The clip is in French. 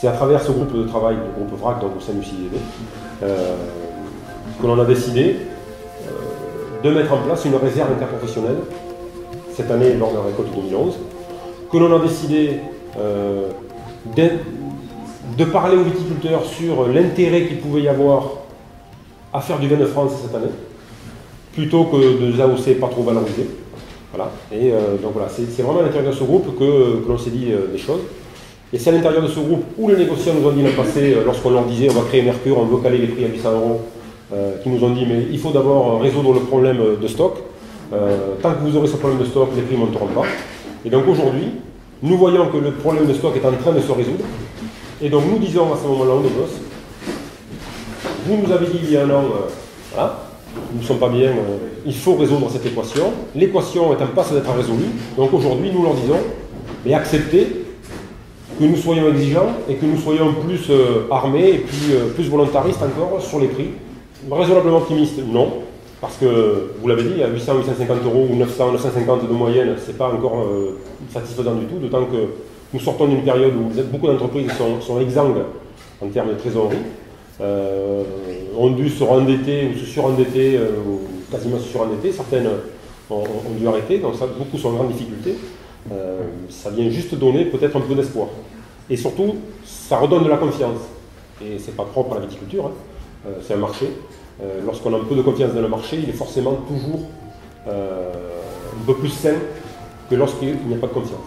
C'est à travers ce groupe de travail, le groupe VRAC, donc au sein du CIDD, que l'on a décidé de mettre en place une réserve interprofessionnelle cette année lors de la récolte 2011, que l'on a décidé de parler aux viticulteurs sur l'intérêt qu'il pouvait y avoir à faire du vin de France cette année, plutôt que de des AOC pas trop valorisés. Voilà. Et donc voilà, c'est vraiment à l'intérieur de ce groupe que l'on s'est dit des choses. Et c'est à l'intérieur de ce groupe où les négociants nous ont dit l'an passé, lorsqu'on leur disait on va créer Mercure, on veut caler les prix à 800 €, qui nous ont dit mais il faut d'abord résoudre le problème de stock. Tant que vous aurez ce problème de stock, les prix ne monteront pas. Et donc aujourd'hui, nous voyons que le problème de stock est en train de se résoudre. Et donc nous disons à ce moment-là, on négocie. Vous nous avez dit il y a un an, voilà, nous ne sommes pas bien, il faut résoudre cette équation. L'équation est en passe d'être résolue. Donc aujourd'hui, nous leur disons, mais acceptez que nous soyons exigeants et que nous soyons plus armés et puis plus volontaristes encore sur les prix. Raisonnablement optimistes, non. Parce que, vous l'avez dit, à 800, 850 € ou 900, 950 de moyenne, ce n'est pas encore satisfaisant du tout, d'autant que nous sortons d'une période où beaucoup d'entreprises sont exsangues en termes de trésorerie, ont dû se rendetter ou se surendetter, ou quasiment se surendetter, certaines ont dû arrêter, donc ça, beaucoup sont en grande difficulté. Ça vient juste donner peut-être un peu d'espoir. Et surtout, ça redonne de la confiance. Et ce n'est pas propre à la viticulture, hein. C'est un marché. Lorsqu'on a un peu de confiance dans le marché, il est forcément toujours un peu plus sain que lorsqu'il n'y a pas de confiance.